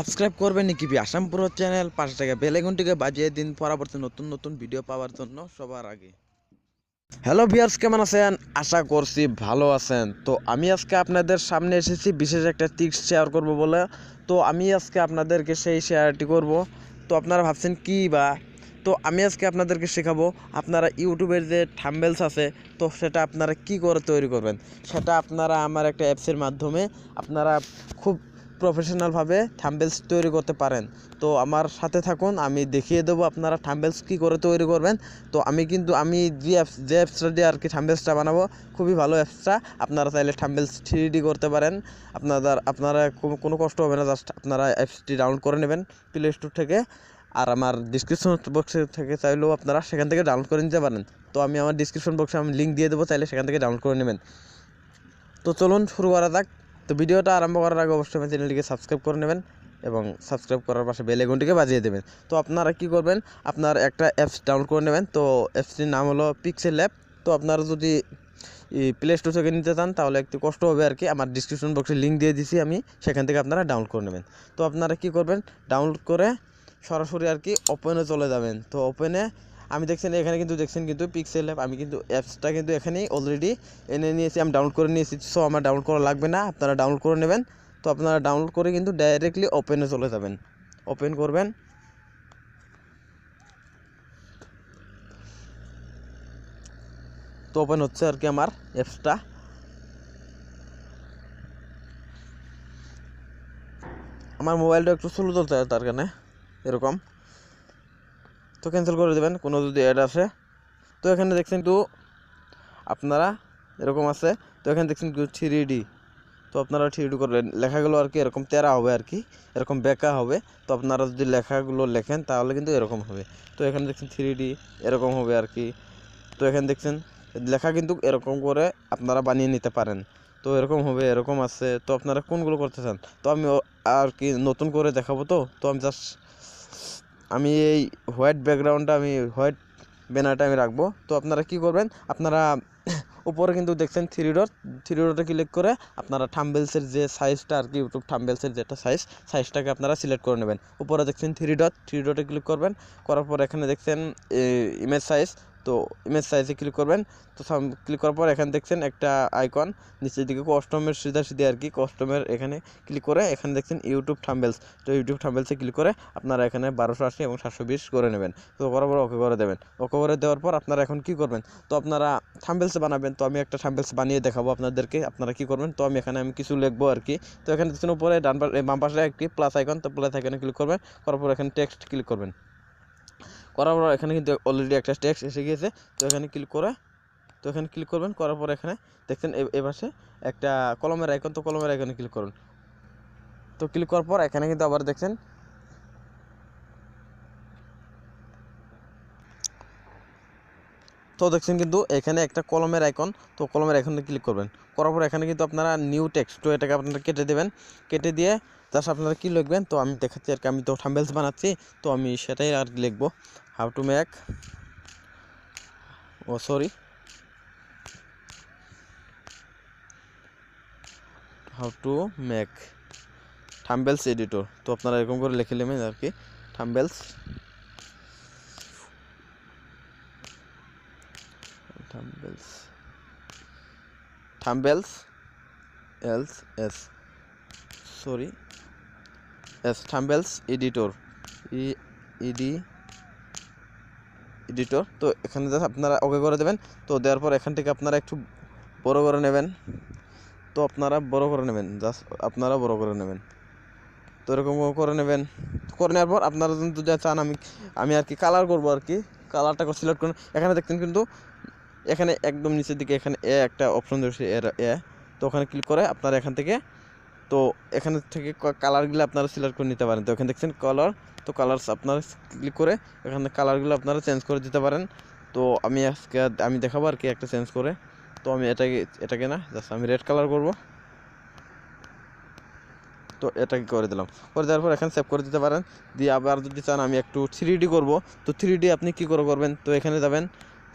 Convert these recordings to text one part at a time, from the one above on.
Subscribe করবেন কি আসাম পুরো চ্যানেল 5 টাকা বেল আইকনটিকে বাজিয়ে দিন পরবর্তী নতুন নতুন ভিডিও পাওয়ার জন্য সবার আগে। হ্যালো ভিউয়ার্স, কেমন আছেন? আশা করছি ভালো আছেন। তো আমি আজকে আপনাদের সামনে এসেছি বিশেষ একটা টিপস শেয়ার করব বলে। তো আমি আজকে আপনাদেরকে সেই শেয়ারটি করব। তো আপনারা ভাবছেন কি বা, তো আমি আজকে আপনাদেরকে শেখাবো আপনারা ইউটিউবের যে থাম্বনেলস আছে তো সেটা আপনারা কি করে তৈরি করবেন। সেটা আপনারা আমার একটা অ্যাপসের মাধ্যমে আপনারা খুব প্রফেশনালভাবে থাম্বনেলস তৈরি করতে পারেন। তো আমার সাথে থাকুন, আমি দেখিয়ে দেবো আপনারা থাম্বনেলস কী করে তৈরি করবেন। তো আমি যে অ্যাপসটা দিয়ে আর কি থাম্বনেলসটা বানাবো, খুবই ভালো অ্যাপসটা। আপনারা চাইলে থাম্বনেলস 3D করতে পারেন। আপনারা কোনো কষ্ট হবে না, জাস্ট আপনারা অ্যাপসটি ডাউনলোড করে নেবেন প্লে স্টোর থেকে। আর আমার ডিসক্রিপশন বক্সে থেকে চাইলেও আপনারা সেখান থেকে ডাউনলোড করে নিতে পারেন। তো আমি আমার ডিসক্রিপশন বক্সে লিঙ্ক দিয়ে দেবো, চাইলে সেখান থেকে ডাউনলোড করে নেবেন। তো চলুন শুরু করা যাক। তো ভিডিওটা আরম্ভ করার আগে অবশ্যই আমার চ্যানেলটিকে সাবস্ক্রাইব করে নেবেন এবং সাবস্ক্রাইব করার পাশে বেল আইকনটিকে বাজিয়ে দেবেন। তো আপনারা কি করবেন, আপনার একটা অ্যাপস ডাউনলোড করে নেবেন। তো অ্যাপসটির নাম হলো পিক্সেল ল্যাব। তো আপনারা যদি প্লে স্টোর থেকে নিতে চান তাহলে একটু কষ্ট হবে আর কি। আমার ডিসক্রিপশন বক্সে লিঙ্ক দিয়ে দিছি আমি, সেখান থেকে আপনারা ডাউনলোড করে নেবেন। তো আপনারা কি করবেন, ডাউনলোড করে সরাসরি আর কি ওপেনে চলে যাবেন। তো ওপেনে এখানে দেখছেন পিক্সেল ল্যাব, আমি কিন্তু অ্যাপসটা কিন্তু এখানেই অলরেডি এনে নিয়েছি, আমি ডাউনলোড করে নিয়েছি। সো আমার ডাউনলোড করা লাগবে না, আপনারা ডাউনলোড করে নেবেন। তো আপনারা ডাউনলোড করে কিন্তু ডাইরেক্টলি ওপেনে চলে যাবেন, ওপেন করবেন। তো ওপেন হচ্ছে আর কি আমার অ্যাপসটা। আমার মোবাইলটা একটু স্লো চলতে হয় তার কারণে এরকম। তো ক্যান্সেল করে দেবেন কোনো যদি অ্যাড আসে। তো এখানে দেখছেন আপনারা এরকম আছে। তো এখানে দেখছেন 3D। তো আপনারা 3D করবেন, লেখাগুলো আর কি এরকম তেরা হবে আর কি, এরকম বেঁকা হবে। তো আপনারা যদি লেখাগুলো লেখেন তাহলে কিন্তু এরকম হবে। তো এখানে দেখছেন 3D এরকম হবে আর কি। তো এখানে দেখছেন লেখা কিন্তু এরকম করে আপনারা বানিয়ে নিতে পারেন। তো এরকম হবে, এরকম আছে। তো আপনারা কোনগুলো করতে চান? তো আমি আর কি নতুন করে দেখাবো। তো আমি এই হোয়াইট ব্যাকগ্রাউন্ডটা, আমি হোয়াইট ব্যানারটা আমি রাখবো। তো আপনারা কি করবেন, আপনারা উপরে কিন্তু দেখছেন থ্রি ডটে ক্লিক করে আপনারা থাম্বনেলসের যে সাইজটা আর কি, ইউটিউব থাম্বনেলসের যেটা সাইজটাকে আপনারা সিলেক্ট করে নেবেন। উপরে দেখছেন থ্রি ডটে ক্লিক করবেন, করার পর এখানে দেখছেন ইমেজ সাইজ। তো ইমেজ সাইজে ক্লিক করবেন। তো ক্লিক করার পর এখানে দেখছেন একটা আইকন নিচের দিকে কাস্টমের সিধা আর কি, কাস্টমের এখানে ক্লিক করে এখানে দেখছেন ইউটিউব থাম্বনেলস। তো ইউটিউব থাম্বনেলসে ক্লিক করে আপনারা এখানে 1280 এবং 720 করে নেবেন। তো করার পর ওকে করে দেবেন। ওকে করে দেওয়ার পর আপনারা এখন কি করবেন, তো আপনারা থাম্বনেলস বানাবেন। তো আমি একটা থাম্বনেলস বানিয়ে দেখাবো আপনাদেরকে, আপনারা কি করবেন। তো আমি এখানে কিছু লিখবো আর কি। তো এখানে দেখছেন উপরে বাম পাশে একটি প্লাস আইকন, তো প্লাস আইকনে ক্লিক করবেন। করার পর এখানে টেক্সট ক্লিক করবেন। করার পর এখানে কিন্তু অলরেডি একটা টেক্সট এসে গিয়েছে। তো এখানে ক্লিক করবেন। করার পর এখানে দেখছেন এ পাশে একটা কলমের আইকন, তো কলমের আইকনে ক্লিক করুন। তো ক্লিক করার পর এখানে কিন্তু আবার দেখছেন কিন্তু এখানে একটা কলমের আইকন। তো কলমের আইকনে ক্লিক করবেন। করার পর এখানে কিন্তু আপনারা নিউ টেক্সট, তো এটাকে আপনারা কেটে দেবেন। কেটে দিয়ে জাস্ট আপনারা কি লিখবেন, তো আমি দেখাচ্ছি আর কি, আমি তো থাম্বনেলস বানাচ্ছি তো আমি সেটাই আর কি লিখবো। How to make thumbnails editor. তো আপনারা এরকম করে লিখে নেবেন আর কি, থাম্বনেলস থাম্বনেলস থাম্বনেলস এডিটর এডিটর। তো এখানে জাস্ট আপনারা ওকে করে দেবেন। তো দেওয়ার পর এখান থেকে আপনারা একটু বড় করে নেবেন। তো আপনারা বড় করে নেবেন, তো এরকম করে নেবেন। করে নেওয়ার পর আপনারা যদি যা চান, আমি আর কি কালার করবো আর কি, কালারটাকে সিলেক্ট করুন। এখানে দেখছেন কিন্তু এখানে একদম নিচের দিকে এখানে একটা অপশন রয়েছে তো ওখানে ক্লিক করে আপনারা এখান থেকে, তো এখানে থেকে কালারগুলো আপনারা সিলেক্ট করে নিতে পারেন। তো এখানে দেখছেন কালার, তো কালারস আপনারা ক্লিক করে এখানে কালারগুলো আপনারা চেঞ্জ করে দিতে পারেন। তো আমি দেখাবো আর কি একটা চেঞ্জ করে। তো আমি এটাকে না, জাস্ট আমি রেড কালার করব। তো এটাকে করে দিলাম। করে দেওয়ার পর এখানে সেভ করে দিতে পারেন। দিয়ে আবার যদি চান আমি একটু 3D করব, তো 3D আপনি কী করে করবেন, তো এখানে যাবেন।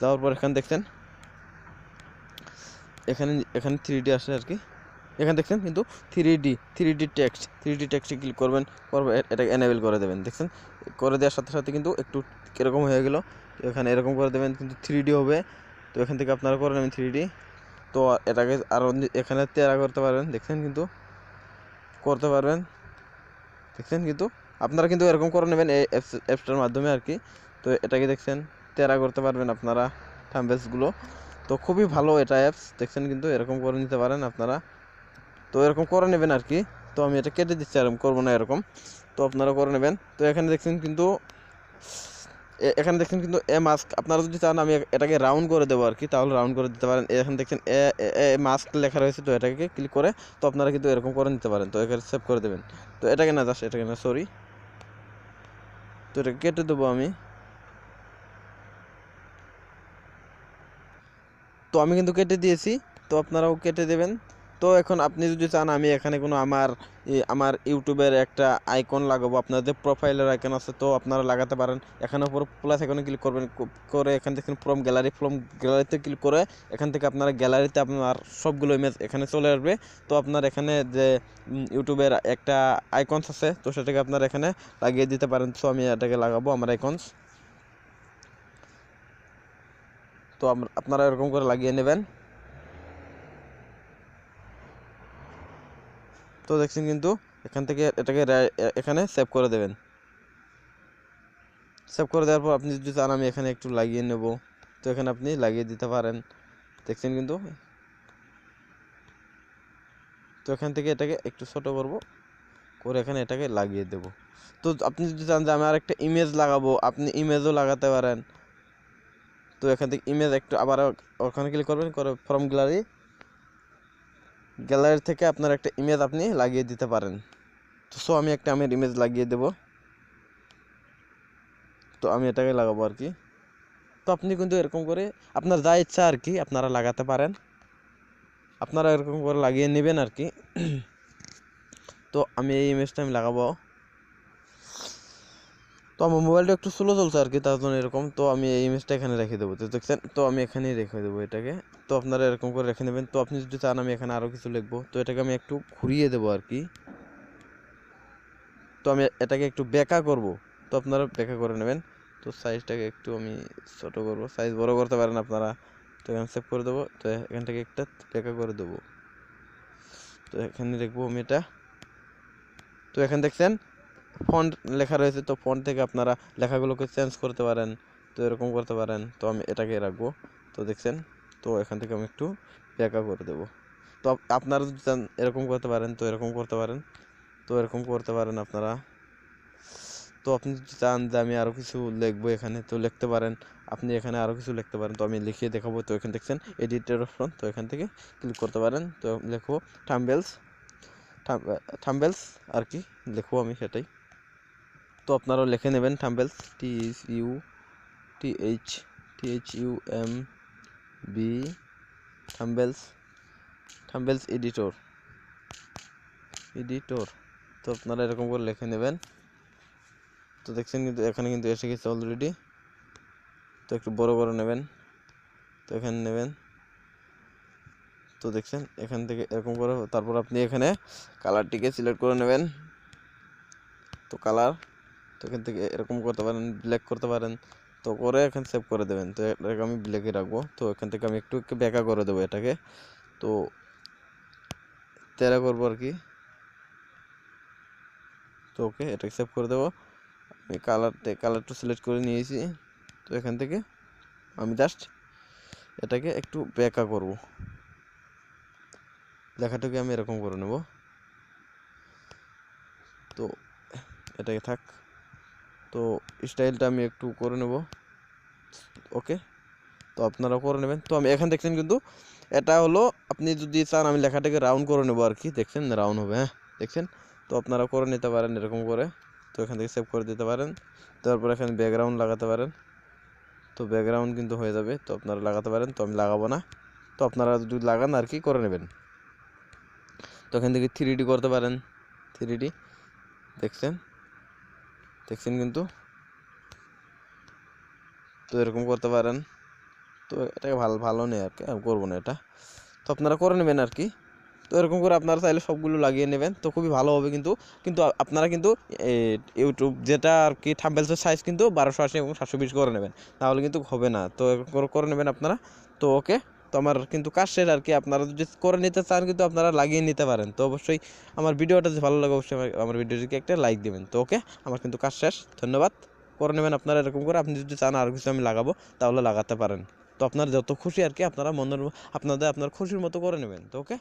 যাওয়ার পর এখানে দেখছেন এখানে 3D আসে আর কি। এখানে দেখছেন কিন্তু 3D টেক্সটে ক্লিক করবেন, এটাকে এনেবল করে দেবেন। দেখছেন করে দেওয়ার সাথে সাথে কিন্তু একটু কীরকম হয়ে গেল, এখানে এরকম করে দেবেন কিন্তু 3D হবে। তো এখান থেকে আপনারা করে নেবেন 3D। তো এটাকে আরও এখানে তেরা করতে পারবেন, দেখছেন কিন্তু করতে পারবেন, দেখছেন কিন্তু আপনারা কিন্তু এরকম করে নেবেন এই অ্যাপসটার মাধ্যমে আর কি। তো এটাকে দেখছেন তেরা করতে পারবেন আপনারা থাম্বনেলসগুলো। তো খুবই ভালো এটা অ্যাপস, দেখছেন কিন্তু এরকম করে নিতে পারেন আপনারা। তো এরকম করে নেবেন আর কি। তো আমি এটা কেটে দিচ্ছি, এরকম করবো না এরকম। তো আপনারা করে নেবেন। তো এখানে দেখছেন কিন্তু এ মাস্ক, আপনারা যদি চান আমি এটাকে রাউন্ড করে দেবো আর কি, তাহলে রাউন্ড করে দিতে পারেন। এখানে দেখছেন এ মাস্ক লেখা রয়েছে, তো এটাকে ক্লিক করে তো আপনারা কিন্তু এরকম করে নিতে পারেন। তো এখানে সেভ করে দেবেন। তো এটাকে না জাস্ট এটাকে না, সরি, তো এটাকে কেটে দেবো আমি। তো আমি কিন্তু কেটে দিয়েছি, তো আপনারাও কেটে দেবেন। তো এখন আপনি যদি চান আমি এখানে কোনো আমার ইউটিউবের একটা আইকন লাগাবো, আপনাদের প্রোফাইলের আইকন আছে, তো আপনারা লাগাতে পারেন। এখানে উপর প্লাস আইকনে ক্লিক করবেন, করে এখান থেকে ফ্রম গ্যালারিতে ক্লিক করে এখান থেকে আপনারা গ্যালারিতে আপনার সবগুলো ইমেজ এখানে চলে আসবে। তো আপনার এখানে যে ইউটিউবের একটা আইকনস আছে, তো সেটাকে আপনারা এখানে লাগিয়ে দিতে পারেন। তো আমি এটাকে লাগাবো আমার আইকনস। তো আপনারা এরকম করে লাগিয়ে নেবেন। তো দেখছেন কিন্তু এখান থেকে এটাকে এখানে সেভ করে দেবেন। সেভ করে দেওয়ার পর আপনি যদি চান আমি এখানে একটু লাগিয়ে নেব, তো এখানে আপনি লাগিয়ে দিতে পারেন। দেখছেন কিন্তু, তো এখান থেকে এটাকে একটু ছোট করব, করে এখানে এটাকে লাগিয়ে দেব। তো আপনি যদি চান যে আমি আর একটা ইমেজ লাগাবো, আপনি ইমেজও লাগাতে পারেন। তো এখান থেকে ইমেজ একটু আবার ওখানে ক্লিক করবেন, করে ফ্রম গ্যালারি থেকে আপনার একটা ইমেজ আপনি লাগিয়ে দিতে পারেন। তো আমি একটা আমার ইমেজ লাগিয়ে দেব। তো আমি এটাকে লাগাবো আর কি। তো আপনি কিন্তু এরকম করে আপনার যা ইচ্ছা আর কি আপনারা লাগাতে পারেন, আপনারা এরকম করে লাগিয়ে নেবেন আর কি। তো আমি এই ইমেজটা আমি লাগাবো। তো আমার মোবাইলটা একটু স্লো চলছে আর কি, তার জন্য এরকম। তো আমি এই ইমেজটা এখানে রেখে দেবো, তো দেখছেন, তো আমি এখানেই রেখে দেবো এটাকে। তো আপনারা এরকম করে রেখে নেবেন। তো আপনি যদি চান আমি এখানে আরও কিছু লিখবো, তো এটাকে আমি একটু ঘুরিয়ে দেবো আর কি। তো আমি এটাকে একটু বেঁকা করব, তো আপনারা বেঁকা করে নেবেন। তো সাইজটাকে একটু আমি ছোট করব, সাইজ বড় করতে পারেন আপনারা। তো এখানে সেভ করে দেবো, তো এখান থেকে একটা বেঁকা করে দেবো। তো এখানে লিখবো আমি এটা। তো এখানে দেখছেন ফন্ট লেখা রয়েছে, তো ফন্ট থেকে আপনারা লেখাগুলোকে চেঞ্জ করতে পারেন, তো এরকম করতে পারেন। তো আমি এটাকে রাখবো। তো দেখছেন, তো এখান থেকে আমি একটু বেঁকা করে দেবো। তো আপনারা যদি চান এরকম করতে পারেন, তো এরকম করতে পারেন, তো এরকম করতে পারেন আপনারা। তো আপনি যদি চান যে আমি আরও কিছু লিখবো এখানে, তো লিখতে পারেন। আপনি এখানে আরও কিছু লিখতে পারেন, তো আমি লিখিয়ে দেখাবো। তো এখানে দেখছেন এডিটের অপশন, তো এখান থেকে ক্লিক করতে পারেন। তো লিখবো থাম্বেলস আর কি লিখবো আমি সেটাই। তো আপনারাও লিখে নেবেন থাম্বেলস, THUMB থাম্বেলস এডিটর। তো আপনারা এরকম করে লিখে নেবেন। তো দেখছেন কিন্তু এখানে কিন্তু এসে গেছে অলরেডি। তো একটু বড় করে নেবেন, তো এখানে নেবেন। তো দেখছেন এখান থেকে এরকম করে, তারপর আপনি এখানে কালারটিকে সিলেক্ট করে নেবেন। তো কালার, তো এখান থেকে এরকম করতে পারেন, ব্ল্যাক করতে পারেন। তো করে এখানে সেভ করে দেবেন। তো এটাকে আমি ব্ল্যাকে রাখবো। তো এখান থেকে আমি একটু বেঁকা করে দেবো এটাকে, তো তেরা করবো আর কি। তো ওকে, এটাকে সেভ করে দেবো। আমি কালারটা সিলেক্ট করে নিয়েছি। তো এখান থেকে আমি জাস্ট এটাকে একটু বেঁকা করব, লেখাটাকে আমি এরকম করে নেব। তো এটাকে থাক। তো স্টাইলটা আমি একটু করে নেব, ওকে। তো আপনারা করে নেবেন। তো আমি এখানে দেখছেন কিন্তু এটা হলো, আপনি যদি চান আমি লেখাটাকে রাউন্ড করে নেবো আর কি, দেখছেন রাউন্ড হবে, হ্যাঁ দেখছেন। তো আপনারা করে নিতে পারেন এরকম করে। তো এখান থেকে সেভ করে দিতে পারেন। তারপর এখানে ব্যাকগ্রাউন্ড লাগাতে পারেন। তো ব্যাকগ্রাউন্ড কিন্তু হয়ে যাবে, তো আপনারা লাগাতে পারেন। তো আমি লাগাবো না, তো আপনারা যদি লাগান আর কি করে নেবেন। তো এখান থেকে 3D করতে পারেন, 3D দেখছেন কিন্তু, তো এরকম করতে পারেন। তো এটাকে ভালো নেই আর কি, আমি করবো না এটা। তো আপনারা করে নেবেন আর কি। তো এরকম করে আপনারা চাইলে সবগুলো লাগিয়ে নেবেন, তো খুবই ভালো হবে। কিন্তু কিন্তু আপনারা কিন্তু ইউটিউব যেটা আর কি থাম্বনেলসের সাইজ কিন্তু 1280 এবং 720 করে নেবেন, তাহলে কিন্তু হবে না। তো এরকম করে নেবেন আপনারা। তো ওকে, তো আমার কিন্তু কাজ শেষ আর কি। আপনারা যদি করে নিতে চান কিন্তু আপনারা লাগিয়ে নিতে পারেন। তো অবশ্যই আমার ভিডিওটা যদি ভালো লাগে অবশ্যই আমার ভিডিওটিকে একটা লাইক দেবেন। তো ওকে, আমার কিন্তু কাজ শেষ, ধন্যবাদ। করে নেবেন আপনারা এরকম করে। আপনি যদি চান আর কিছু আমি লাগাবো তাহলে লাগাতে পারেন। তো আপনার যত খুশি আর কি আপনারা আপনার খুশির মতো করে নেবেন। তো ওকে।